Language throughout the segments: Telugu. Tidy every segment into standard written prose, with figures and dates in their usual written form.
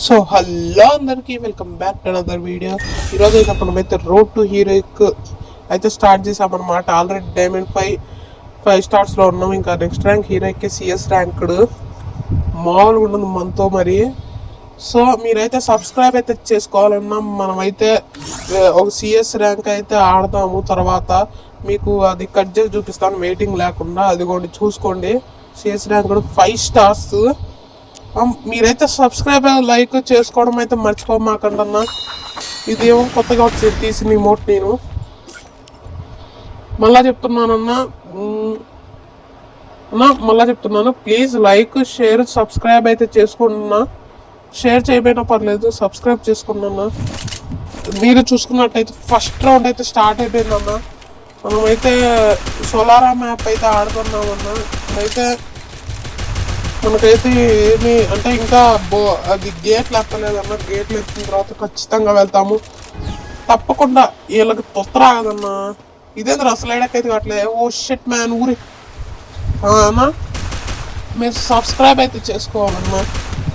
సో హలో అందరికీ welcome back to another video. ఈరోజు అయితే మనమైతే రోడ్ టు హీరోయిక్ అయితే స్టార్ట్ చేసామన్నమాట. ఆల్రెడీ డైమండ్ 5 స్టార్స్లో ఉన్నాం. ఇంకా next rank heroic CS ranked మామూలుగా ఉండదు మనతో మరి. సో మీరైతే సబ్స్క్రైబ్ అయితే చేసుకోవాలన్నా మనమైతే ఒక సిఎస్ ర్యాంక్ అయితే ఆడదాము. తర్వాత మీకు అది కట్ చేసి చూపిస్తాను వెయిటింగ్ లేకుండా. అదిగోండి చూసుకోండి, సిఎస్ ర్యాంక్ కూడా 5 స్టార్స్. మీరైతే సబ్స్క్రైబ్ లైక్ చేసుకోవడం అయితే మర్చిపోమాకండి అన్న. ఇదేమో కొత్తగా వచ్చి తీసిన ఇమోట్ నేను మళ్ళా చెప్తున్నానన్నా మళ్ళా చెప్తున్నాను, ప్లీజ్ లైక్ షేర్ సబ్స్క్రైబ్ అయితే చేసుకుంటున్నా. షేర్ చేయబోయినా పర్లేదు, సబ్స్క్రైబ్ చేసుకున్నా. మీరు చూసుకున్నట్టయితే ఫస్ట్ రౌండ్ అయితే స్టార్ట్ అయిపోయిందన్న. మనమైతే సోలారా మ్యాప్ అయితే ఆడుతున్నామన్నా. అయితే మనకైతే ఏమి అంటే ఇంకా అది గేట్లు ఎక్కలేదన్నా. గేట్లు ఎక్కిన తర్వాత ఖచ్చితంగా వెళ్తాము తప్పకుండా. వీళ్ళకి తొత్తరాగదన్నా. ఇదేంద్ర అసలు ఏడకైతే కావట్లేదు. ఓ షిట్ మ్యాన్ ఊరి అన్నా, మీరు సబ్స్క్రైబ్ అయితే చేసుకోవాలన్నా,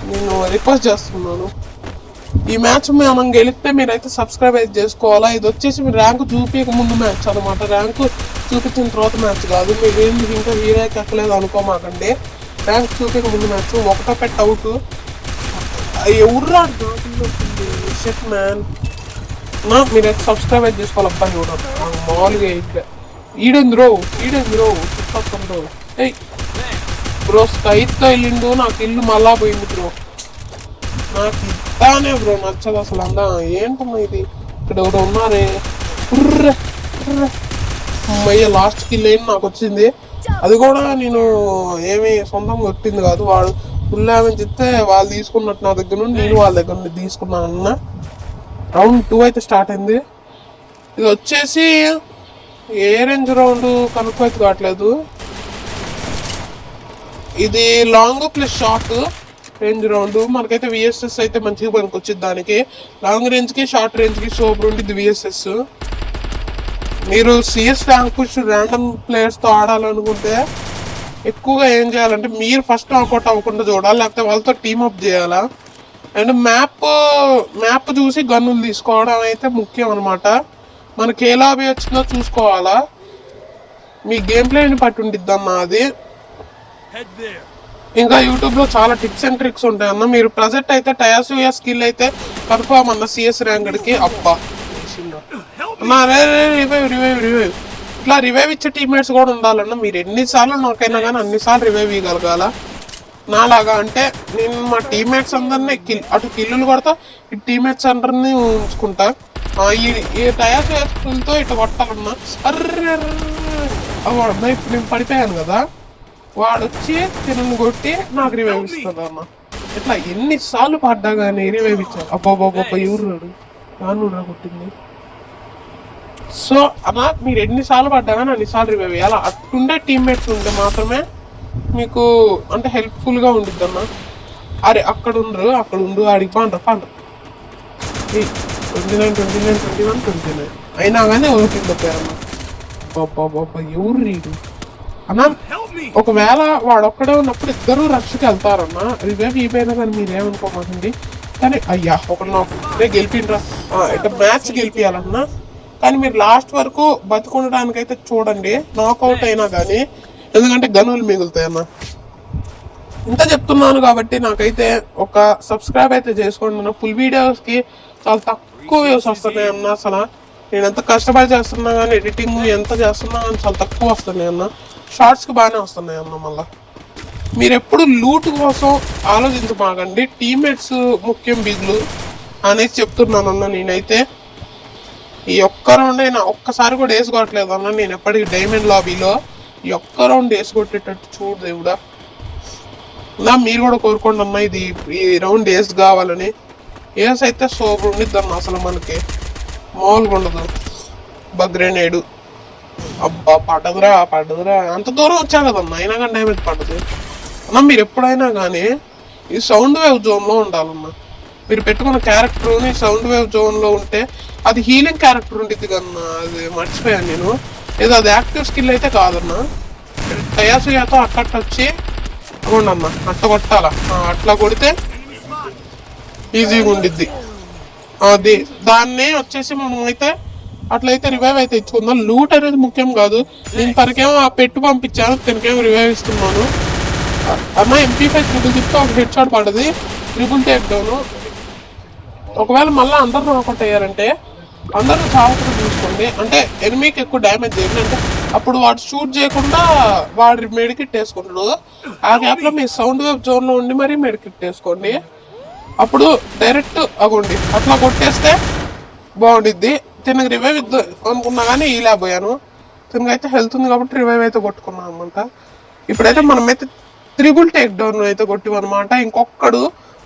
నేను రిక్వెస్ట్ చేస్తున్నాను. ఈ మ్యాచ్ మనం గెలిస్తే మీరైతే సబ్స్క్రైబ్ అయితే చేసుకోవాలా. ఇది వచ్చేసి మీరు ర్యాంకు చూపించక ముందు మ్యాచ్ అనమాట. ర్యాంకు చూపించిన తర్వాత మ్యాచ్ కాదు. మీరు ఏంటి ఇంకా హీరోకి ఎక్కలేదు అనుకోమాకండి. ర్యాంక్ చూపించక ముందు మ్యాచ్ ఒకటో పెట్ అవుట్. ఎవరు షిట్ మ్యాన్ మీరైతే సబ్స్క్రైబ్ అయితే చేసుకోవాలి. అబ్బాయి కూడా మామూలుగా ఇంకా ఈడెందురో చుట్టూ ఏయ్ బ్రో స్కైతో వెళ్ళిండు. నాకు ఇల్లు మళ్ళా పోయింది బ్రో. నాకు ఇద్దానే బ్రో నచ్చదు అసలు. అందా ఏంటమ్మా ఇది, ఇక్కడ ఎవరు ఉన్నారే. అమ్మయ్య లాస్ట్ కిల్ ఏంటి నాకు వచ్చింది. అది కూడా నేను ఏమి సొంతంగా కొట్టింది కాదు. వాడు ఫుల్ ఏమని చెప్తే వాళ్ళు తీసుకున్నట్టు నా దగ్గర నుండి నేను వాళ్ళ దగ్గర నుండి తీసుకున్నాను అన్న. రౌండ్ 2 అయితే స్టార్ట్ అయింది. ఇది వచ్చేసి ఏ రేంజ్ రౌండ్ కనుక్కో అయితే కావట్లేదు. ఇది long plus short range round. మనకైతే విఎస్ఎస్ అయితే మంచిగా పనికి వచ్చింది. దానికి లాంగ్ రేంజ్కి షార్ట్ రేంజ్కి సోప్ ఉండిద్ది విఎస్ఎస్. మీరు సిఎస్ ర్యాంక్ పుష్ ర్యాండమ్ ప్లేయర్స్తో ఆడాలనుకుంటే ఎక్కువగా ఏం చేయాలంటే మీరు ఫస్ట్ నాకౌట్ అవ్వకుండా చూడాలి, లేకపోతే వాళ్ళతో టీమప్ చేయాలా. అండ్ మ్యాప్ చూసి గన్నులు తీసుకోవడం అయితే ముఖ్యం అనమాట. మనకి ఏ లాబీ వచ్చిందో చూసుకోవాలా. మీ గేమ్ ప్లేని పట్టి ఉండిద్ది అన్న అది. ఇంకా యూట్యూబ్లో చాలా టిప్స్ అండ్ ట్రిక్స్ ఉంటాయి అన్న. మీరు ప్రజెంట్ అయితే టయాసుయా స్కిల్ అయితే కన్ఫర్మ్ అన్న సిఎస్ ర్యాంక్డ్కి. అబ్బా రివైవ్ ఇట్లా రివైవ్ ఇచ్చే టీమ్మేట్స్ కూడా ఉండాలన్న. మీరు ఎన్నిసార్లు నాకైనా కానీ అన్నిసార్లు రివైవ్ ఇవ్వగలగాల నాలాగా. అంటే నేను మా టీమ్మేట్స్ అందరినీ అటు కిల్లులు కొడతా, ఈ టీమ్మేట్స్ అందరినీ ఉంచుకుంటా. ఈ టయాసుయాతో ఇట్లా కొట్టాలన్నా. అర్రే ఇప్పుడు నేను పడిపోయాను కదా, వాడు వచ్చి తినను కొట్టి నాకు రివైవ్ ఇస్తుంది అన్న. ఇట్లా ఎన్నిసార్లు పడ్డా కానీ రివైవ్ ఇచ్చాను. అబ్బాబ్బాబ్బా ఎవరు నాన్న కొట్టింది. సో అలా మీరు ఎన్నిసార్లు పడ్డా కానీ అన్నిసార్లు రివైవ్ అయ్యాలి. అట్టుండే టీమ్మేట్స్ ఉంటే మాత్రమే మీకు అంటే హెల్ప్ఫుల్గా ఉండిద్ది అన్న. అరే అక్కడ ఉండు ఆడికి పండ్ర 29 అయినా కానీ ఓటిందపోయారన్న. బాబా ఎవరు రీడు అన్న. ఒకవేళ వాడొక్కడే ఉన్నప్పుడు ఇద్దరు రష్కి వెళ్తారన్న. రివైవ్ అయిపోయినా కానీ మీరేమనుకోమాకండి. కానీ అయ్యా ఒకటి నాకు గెలిపిండ్రా ఇట్లా మ్యాచ్ గెలిపియాలన్నా. కానీ మీరు లాస్ట్ వరకు బతుకుండడానికైతే చూడండి, నాకౌట్ అయినా కానీ. ఎందుకంటే గనులు మిగులుతాయన్న. ఇంత చెప్తున్నాను కాబట్టి నాకైతే ఒక సబ్స్క్రైబ్ అయితే చేసుకోండి. ఫుల్ వీడియోస్కి చాలా తక్కువ వ్యూస్ వస్తున్నాయి అన్న. అసలు నేను ఎంత కష్టపడి చేస్తున్నా కానీ ఎడిటింగ్ ఎంత చేస్తున్నా కానీ చాలా తక్కువ వస్తున్నాయి అన్న. షార్ట్స్కి బాగానే వస్తున్నాయి అన్న. మళ్ళీ మీరు ఎప్పుడు లూట్ కోసం ఆలోచించమాకండి, టీమ్మేట్స్ ముఖ్యం బిగ్లు అనేసి చెప్తున్నాను అన్న. నేనైతే ఈ ఒక్క రౌండ్ అయినా ఒక్కసారి కూడా వేసుకోవట్లేదు అన్న. నేను ఎప్పటికీ డైమండ్ లాబీలో ఈ ఒక్క రౌండ్ వేసుకొట్టేటట్టు చూడు దేవుడా. మీరు కూడా కోరుకోండి అన్న, ఇది ఈ రౌండ్ వేసి కావాలని. వేసి అయితే సూపర్ ఉండిద్ది అన్న. అసలు మనకి మామూలుగా ఉండదు. గ్రెనేడు అబ్బా పడ్డదురా అంత దూరం వచ్చా కదన్న, అయినా కానీ డ్యామేజ్ పడ్డది అన్న. మీరు ఎప్పుడైనా కానీ ఈ సౌండ్ వేవ్ జోన్లో ఉండాలన్న. మీరు పెట్టుకున్న క్యారెక్టర్ని సౌండ్ వేవ్ జోన్లో ఉంటే అది హీలింగ్ క్యారెక్టర్ ఉండిద్ది కదన్నా. అది మర్చిపోయాను నేను. ఏదో అది యాక్టివ్ స్కిల్ అయితే కాదన్నా. టయాసుయాతో అట్ట వచ్చి అన్న అట్ట కొట్టాలా. అట్లా కొడితే ఈజీగా ఉండిద్ది. అది దాన్నే వచ్చేసి మనం అయితే అట్లయితే రివైవ్ అయితే ఇచ్చుకుందాం. లూట్ అనేది ముఖ్యం కాదు. నేను తనకేమో ఆ పెట్టు పంపించాను, తనకేమో రివైవ్ ఇస్తున్నాను. అన్న MP5 ట్రిపుల్ చెప్తే ఒక హెడ్ షాట్ పడ్డది, ట్రిపుల్ టేక్ డౌన్. ఒకవేళ మళ్ళీ అందరు నాకౌట్ అయ్యారంటే అందరూ చావకుండా చూసుకోండి. అంటే ఎనిమికి ఎక్కువ డ్యామేజ్ చేయండి. అంటే అప్పుడు వాడు షూట్ చేయకుండా వాడు మెడికిట్ వేసుకుంటాడు. ఆ గ్యాప్లో మీ సౌండ్ వేవ్ జోన్లో ఉండి మరీ మెడికిట్ వేసుకోండి. అప్పుడు డైరెక్ట్ అగోండి అట్లా కొట్టేస్తే బాగుండిద్ది. తినకి రివైవ్ ఇద్దు అనుకున్నా కానీ ఇలా పోయాను. తినకైతే హెల్త్ ఉంది కాబట్టి రివైవ్ అయితే కొట్టుకున్నాం అనమాట. ఇప్పుడైతే మనమైతే త్రిబుల్ టేక్ డౌన్ అయితే కొట్టివన్నమాట. ఇంకొక్కడు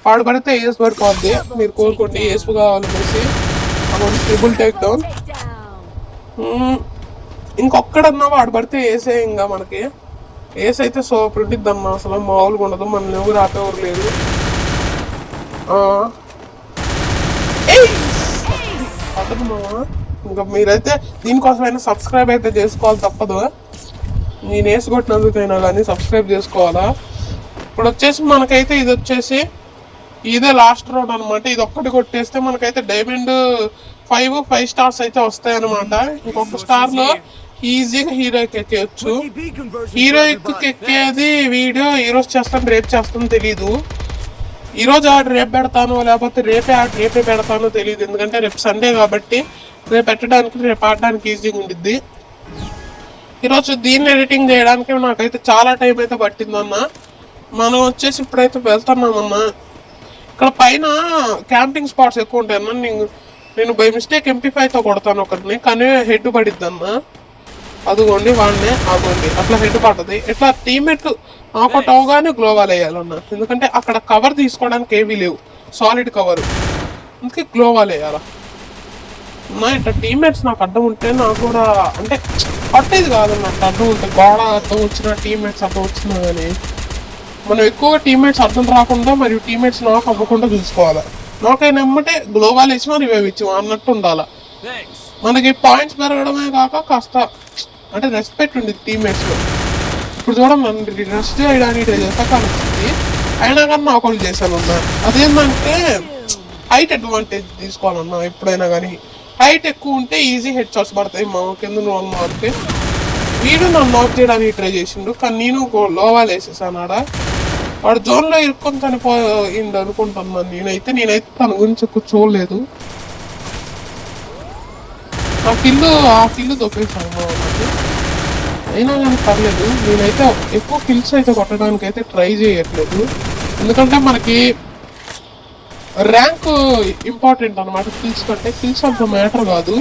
వాడు పడితే ఏసు పడిపోద్ది. మీరు కోరుకోండి ఏసు కావాలనేసి. అప్పుడు ట్రిబుల్ టేక్ డౌన్. ఇంకొక్కడన్నా వాడు పడితే ఏసే. ఇంకా మనకి ఏస్ అయితే సూపర్ ఉంటుంది అన్న, అసలు మామూలుగా ఉండదు. మన ఎవరు ఆపేవారు లేదు. అతను మామ ఇంకా మీరైతే దీనికోసమైనా సబ్స్క్రైబ్ అయితే చేసుకోవాలి తప్పదు. నేను వేసి కొట్టినందుకైనా కానీ సబ్స్క్రైబ్ చేసుకోవాలా. ఇప్పుడు వచ్చేసి మనకైతే ఇది వచ్చేసి ఇదే లాస్ట్ రౌండ్ అనమాట. ఇది ఒక్కటి కొట్టేస్తే మనకైతే డైమండ్ 5 స్టార్స్ అయితే వస్తాయి అనమాట. ఇంకొక స్టార్లో ఈజీగా హీరోకి ఎక్కేయచ్చు. హీరోయిక్ ఎక్కేది వీడియో ఈరోజు చేస్తాను రేపు చేస్తాను తెలీదు. ఈరోజు ఆర్డర్ రేపు పెడతాను, లేకపోతే రేపే పెడతానో తెలియదు. ఎందుకంటే రేపు సండే కాబట్టి రేపు పెట్టడానికి రేపు ఆడడానికి ఈజీగా ఉండిద్ది. ఈరోజు దీన్ని ఎడిటింగ్ చేయడానికి నాకైతే చాలా టైం అయితే పట్టిందన్న. మనం వచ్చేసి ఇప్పుడైతే వెళ్తున్నామన్నా. ఇక్కడ పైన క్యాంపింగ్ స్పాట్స్ ఎక్కువ ఉంటాయన్న. నేను బై మిస్టేక్ MP5తో కొడతాను ఒకరిని, కానీ హెడ్ పడిద్ది అన్న. అదిగోండి వాడినే ఆగోండి అట్లా హెడ్ పడుతుంది. ఇట్లా టీమేట్ నాకౌట్ అవగానే గ్లోవాల్ వేయాలన్న. ఎందుకంటే అక్కడ కవర్ తీసుకోవడానికి ఏమీ లేవు, సాలిడ్ కవర్. అందుకే గ్లోవాల్ వేయాల. ఇట్లా టీమ్మేట్స్ నాకు అడ్డం ఉంటే నాకు కూడా అంటే పట్టేది కాదన్నట్టు. అడ్డం ఉంటే గోడ అడ్డం వచ్చిన టీమ్మేట్స్ అడ్డం వచ్చినా కానీ మనం ఎక్కువగా టీమ్మేట్స్ అర్థం రాకుండా మరియు టీమ్మేట్స్ నాకు అవ్వకుండా చూసుకోవాలి. నాకైనా ఎమ్మటే గ్లోవాల్ వేసి మరి రివైవ్ ఇచ్చి అన్నట్టు ఉండాలి. మనకి పాయింట్స్ పెరగడమే కాక కాస్త అంటే రెస్పెక్ట్ ఉండేది టీమ్మేట్స్లో. ఇప్పుడు చూడండి నన్ను రెస్ట్ చేయడానికి ట్రై చేస్తా కానీ వచ్చింది, అయినా కానీ నాకు ఒకటి చేశాను అన్న. అదేంటంటే హైట్ అడ్వాంటేజ్ తీసుకోవాలన్నా. ఎప్పుడైనా కానీ హైట్ ఎక్కువ ఉంటే ఈజీ హెడ్ షాట్స్ పడతాయి. మా కింద వాళ్ళు మారితే వీడు నన్ను నాక్ చేయడానికి ట్రై చేసిండు, కానీ నేను లోవాల్ వేసేసాను. ఆడ వాడు జోన్లో ఇరుక్కొని చనిపోయింది అనుకుంటున్నాను. నేనైతే తన గురించి ఎక్కువ చూడలేదు. ఆ కిల్లు దొప్పేసాను నాకు. అయినా కానీ పర్లేదు. నేనైతే ఎక్కువ కిల్స్ అయితే కొట్టడానికి అయితే ట్రై చేయట్లేదు. ఎందుకంటే మనకి ర్యాంక్ ఇంపార్టెంట్ అనమాట కిల్స్ కంటే. కిల్స్ అంత మ్యాటర్ కాదు.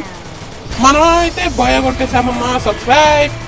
మనం అయితే బాగా కొట్టేసామమ్మా. సబ్స్క్రైబ్.